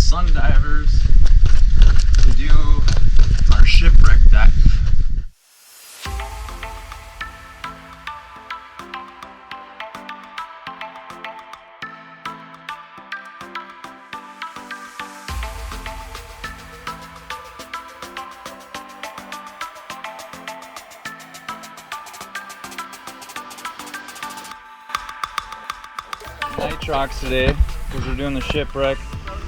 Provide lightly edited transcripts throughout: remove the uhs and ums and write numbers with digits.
sun divers to do our shipwreck dive. NITROX today because we're doing the shipwreck.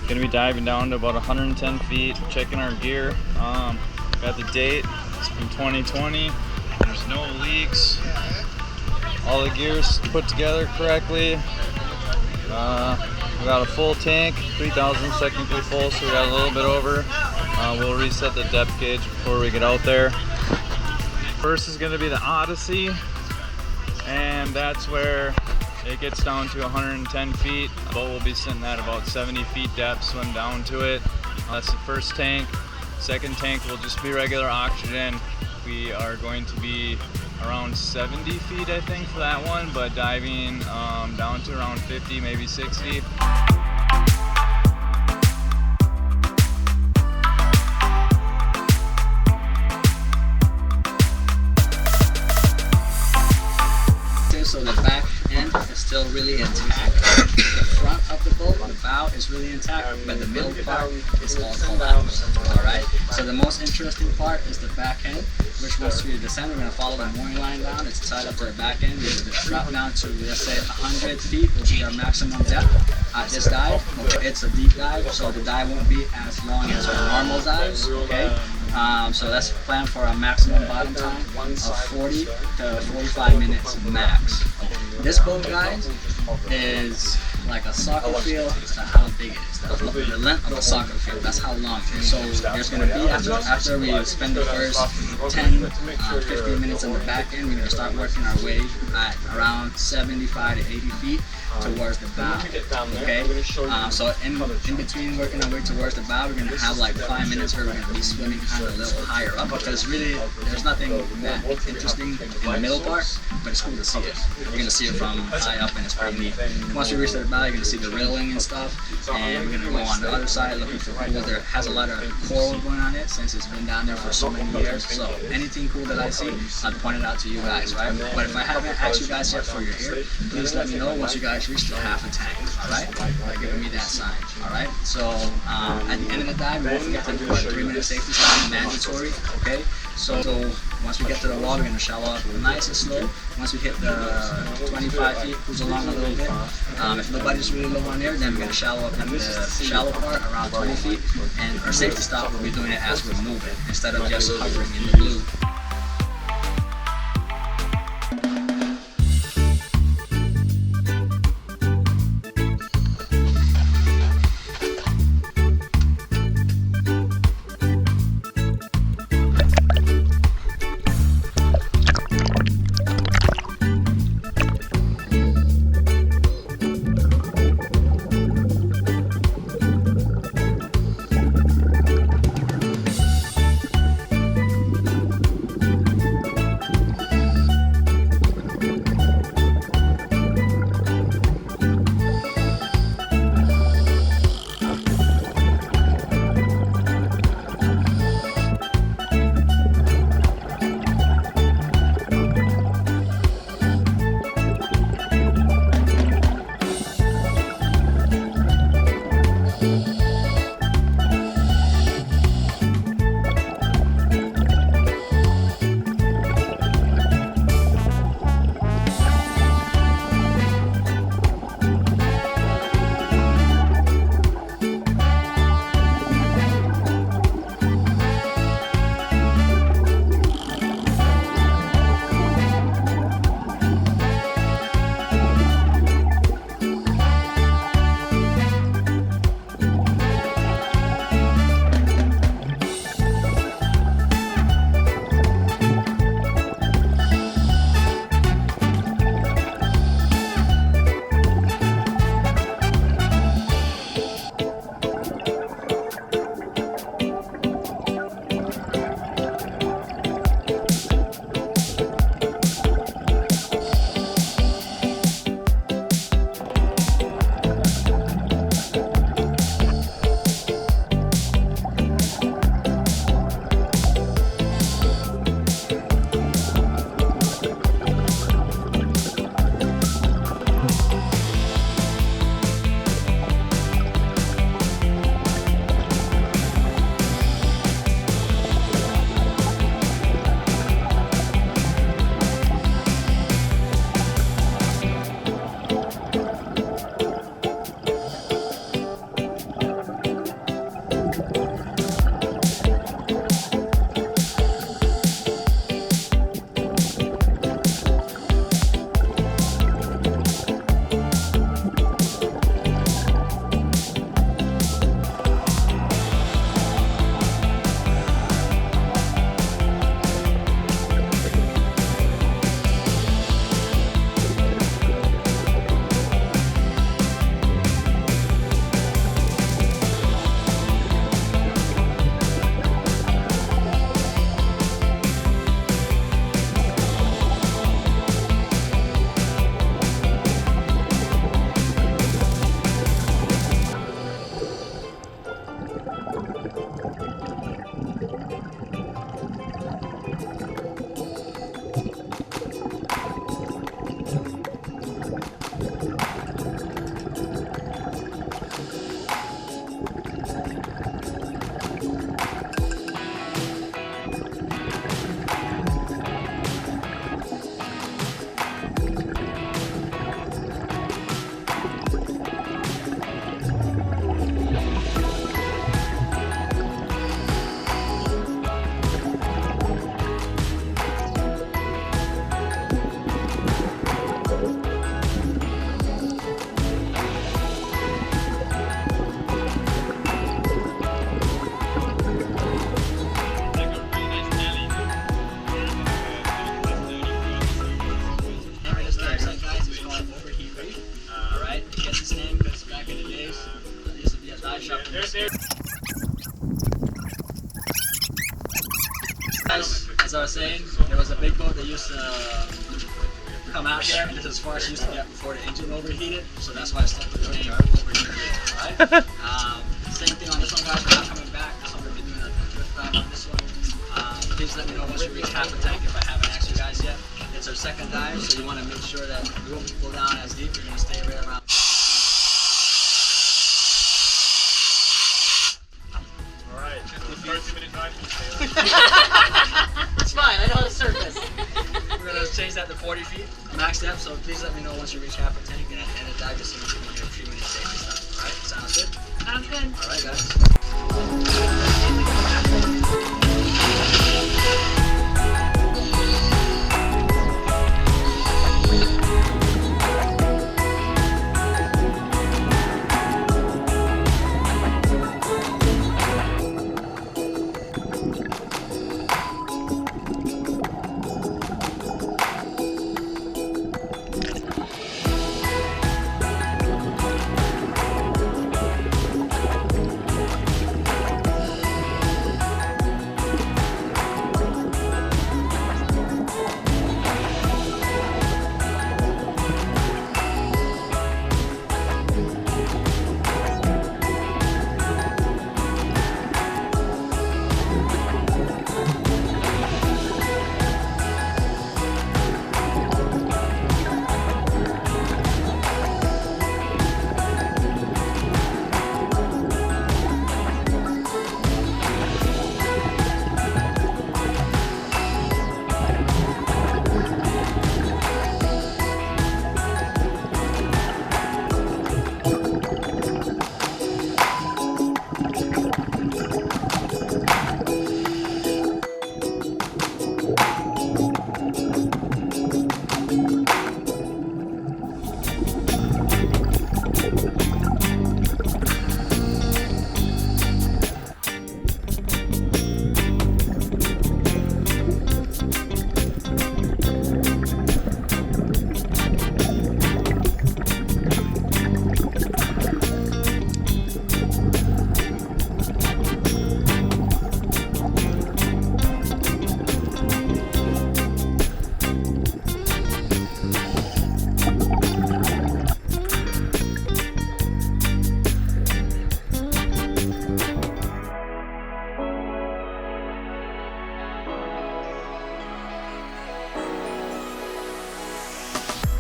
Gonna be diving down to about 110 feet, checking our gear. Got the date, it's from 2020. There's no leaks. All the gear's put together correctly. We got a full tank, 3,000 technically full, so we got a little bit over. We'll reset the depth gauge before we get out there. First is gonna be the Odyssey, and that's where it gets down to 110 feet. The boat will be sitting at about 70 feet depth, swim down to it. That's the first tank. Second tank will just be regular oxygen. We are going to be around 70 feet, I think, for that one, but diving down to around 50, maybe 60. So the back end is still really intact. The front of the boat, the bow, is really intact, but the middle part is all collapsed. Alright? So the most interesting part is the back end, which once we descend, we're going to follow the mooring line down. It's tied up to the back end. We're going to drop down to, let's say, 100 feet will be our maximum depth at this dive. It's a deep dive, so the dive won't be as long as our normal dives. Okay? So that's planned for a maximum bottom time of 40 to 45 minutes max. This boat, guys, is like a soccer field. That's how big it is. The length of a soccer field, that's how long it is. So there's going to be, after we spend the first 10, 15 minutes on the back end, we're going to start working our way at around 75 to 80 feet towards the bow. Okay? So in between working our way towards the bow, we're going to have like 5 minutes where we're going to be swimming kind of a little higher up, because really there's nothing that interesting in the middle part, but it's cool to see it. You're going to see it from high up, and it's pretty neat. Once we reach the bow, you're going to see the railing and stuff, and we're going to go on the other side looking for cool. There has a lot of coral going on it since it's been down there for so many years, so anything cool that I see, I'll point it out to you guys, right? But if I haven't asked you guys yet for your ear, please let me know once you guys reach the half a tank, alright? By giving me that sign, alright? So at the end of the dive, we won't forget to do a 3-minute safety stop, mandatory, okay? So once we get to the wall, we're going to shallow up nice and slow. Once we hit the 25 feet, cruise along a little bit. If nobody's really low on air, then we're going to shallow up in the shallow part, around 20 feet. And our safety stop, we'll be doing it as we're moving, instead of just hovering in the blue. as I was saying, there was a big boat that used to come out here. This is as far as it used to get before the engine overheated, so that's why I stuck with the name overheated. Alright? Same thing on this one, guys. We're not coming back. This one we're doing a drift dive on this one. Please let me know once we reach half a tank if I haven't asked you guys yet. It's our second dive, so you want to make sure that you won't pull down as deep. You're going to stay right around. Alright, 30-minute dive. It's fine, I know how to surface. We're going to change that to 40 feet max depth, so please let me know once you reach half a tank, and at the end of the dive, just so you can get a few minutes safety stuff. Alright, sounds good? Sounds good. Alright, guys.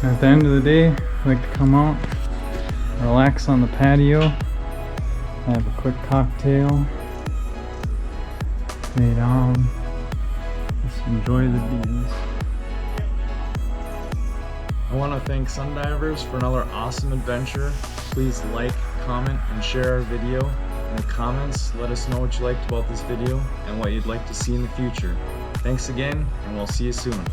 At the end of the day, I like to come out, relax on the patio, have a quick cocktail, lay down, just enjoy the views. I want to thank Sundivers for another awesome adventure. Please like, comment, and share our video. In the comments, let us know what you liked about this video and what you'd like to see in the future. Thanks again, and we'll see you soon.